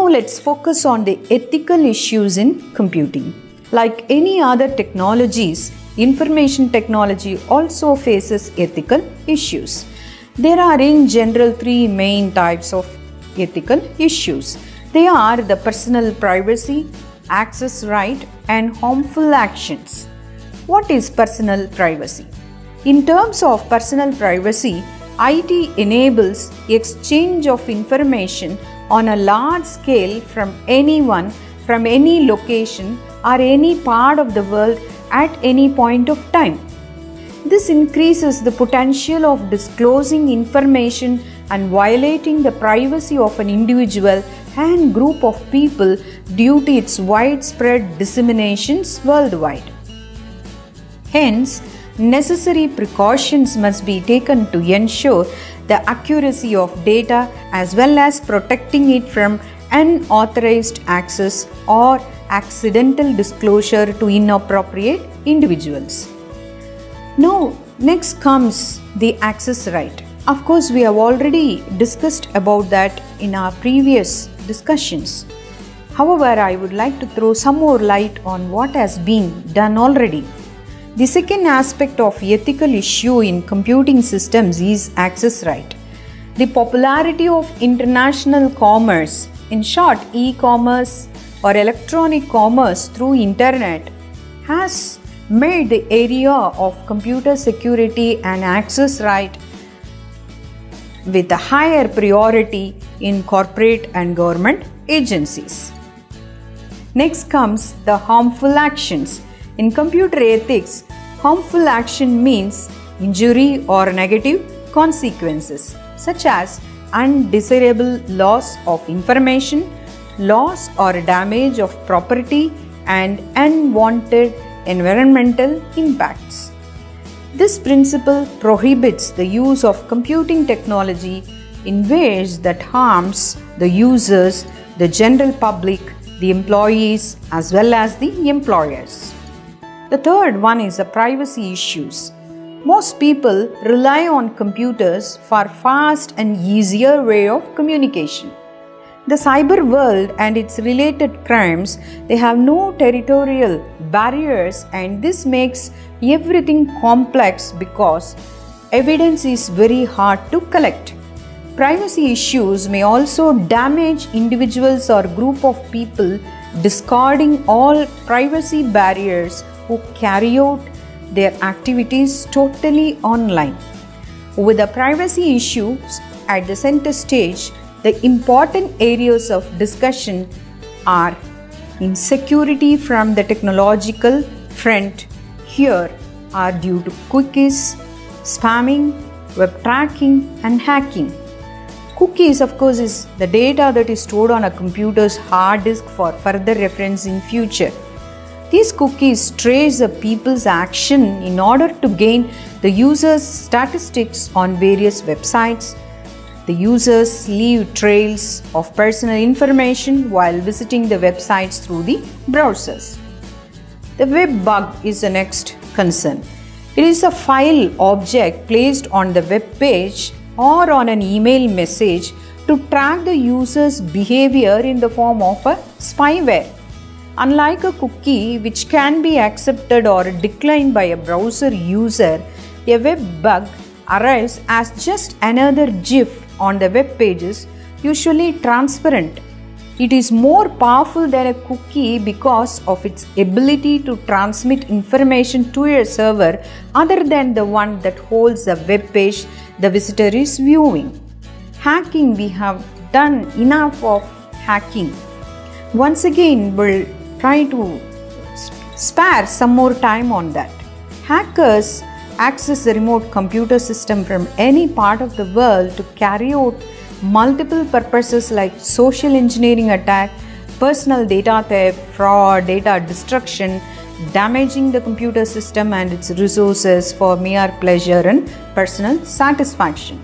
let's focus on the ethical issues in computing. Like any other technologies, information technology also faces ethical issues. There are in general three main types of ethical issues. They are the personal privacy, access right, and harmful actions. What is personal privacy? In terms of personal privacy, IT enables exchange of information on a large scale from anyone, from any location or any part of the world at any point of time. This increases the potential of disclosing information and violating the privacy of an individual and group of people due to its widespread disseminations worldwide. Hence, necessary precautions must be taken to ensure the accuracy of data as well as protecting it from unauthorized access or accidental disclosure to inappropriate individuals. Now, next comes the access right. Of course, we have already discussed about that in our previous discussions. However, I would like to throw some more light on what has been done already. The second aspect of ethical issue in computing systems is access right. The popularity of international commerce, in short e-commerce or electronic commerce through internet, has made the area of computer security and access right with a higher priority in corporate and government agencies. Next comes the harmful actions. In computer ethics, harmful action means injury or negative consequences such as undesirable loss of information, loss or damage of property, and unwanted environmental impacts. This principle prohibits the use of computing technology in ways that harms the users, the general public, the employees, as well as the employers. The third one is the privacy issues. Most people rely on computers for fast and easier way of communication. The cyber world and its related crimes, they have no territorial barriers, and this makes everything complex because evidence is very hard to collect. Privacy issues may also damage individuals or group of people, discarding all privacy barriers who carry out their activities totally online. With the privacy issues at the center stage, the important areas of discussion are insecurity from the technological front. Here are due to cookies, spamming, web tracking, and hacking. Cookies, of course, is the data that is stored on a computer's hard disk for further reference in future. These cookies trace a people's action in order to gain the user's statistics on various websites. The users leave trails of personal information while visiting the websites through the browsers. The web bug is the next concern. It is a file object placed on the web page or on an email message to track the user's behavior in the form of a spyware. Unlike a cookie, which can be accepted or declined by a browser user, a web bug arrives as just another GIF on the web pages, usually transparent. It is more powerful than a cookie because of its ability to transmit information to a server other than the one that holds the web page the visitor is viewing. Hacking, we have done enough of hacking. Once again, we'll try to spare some more time on that. Hackers access the remote computer system from any part of the world to carry out multiple purposes like social engineering attack, personal data theft, fraud, data destruction, damaging the computer system and its resources for mere pleasure and personal satisfaction.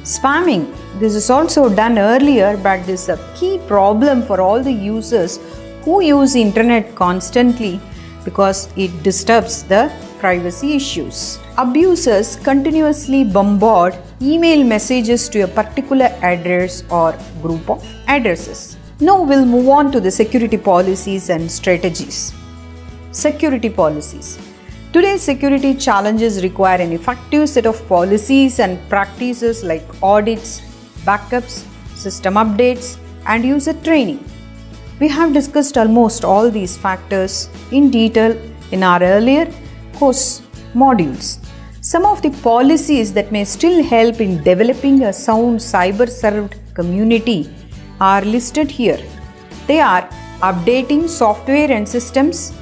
Spamming, this is also done earlier, but this is a key problem for all the users who use internet constantly because it disturbs the privacy issues. Abusers continuously bombard email messages to a particular address or group of addresses. Now we'll move on to the security policies and strategies. Security policies. Today's security challenges require an effective set of policies and practices like audits, backups, system updates, and user training. We have discussed almost all these factors in detail in our earlier course modules. Some of the policies that may still help in developing a sound cyber-served community are listed here. They are updating software and systems,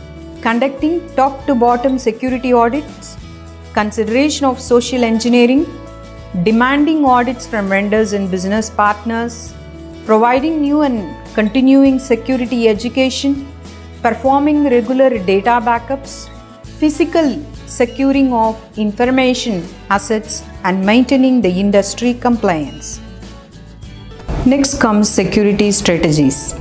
conducting top-to-bottom security audits, consideration of social engineering, demanding audits from vendors and business partners, providing new and continuing security education, performing regular data backups, physical securing of information assets, and maintaining the industry compliance. Next comes security strategies.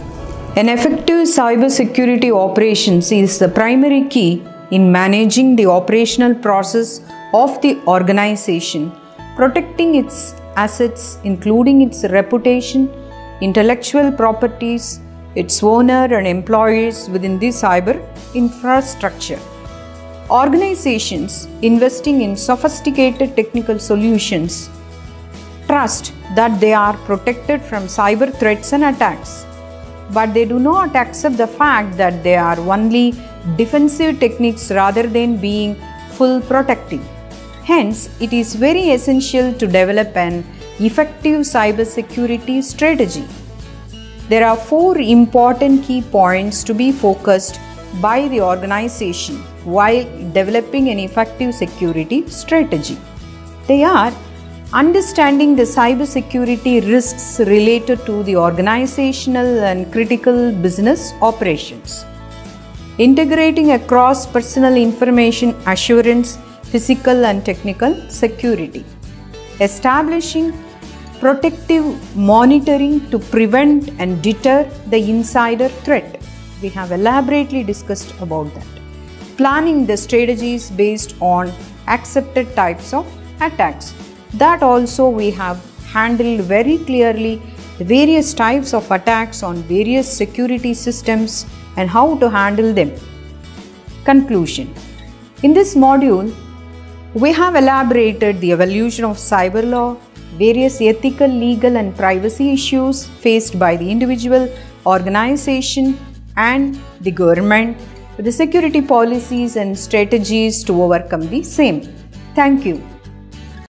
An effective cybersecurity operations is the primary key in managing the operational process of the organization, protecting its assets including its reputation, intellectual properties, its owner and employees within the cyber infrastructure. Organizations investing in sophisticated technical solutions trust that they are protected from cyber threats and attacks, but they do not accept the fact that they are only defensive techniques rather than being full protective. Hence, it is very essential to develop an effective cybersecurity strategy. There are 4 important key points to be focused by the organization while developing an effective security strategy. They are understanding the cybersecurity risks related to the organizational and critical business operations, integrating across personal information assurance, physical and technical security, establishing protective monitoring to prevent and deter the insider threat. We have elaborately discussed about that. Planning the strategies based on accepted types of attacks. That also we have handled very clearly the various types of attacks on various security systems and how to handle them. Conclusion. In this module, we have elaborated the evolution of cyber law, various ethical, legal and privacy issues faced by the individual, organization and the government, with the security policies and strategies to overcome the same. Thank you.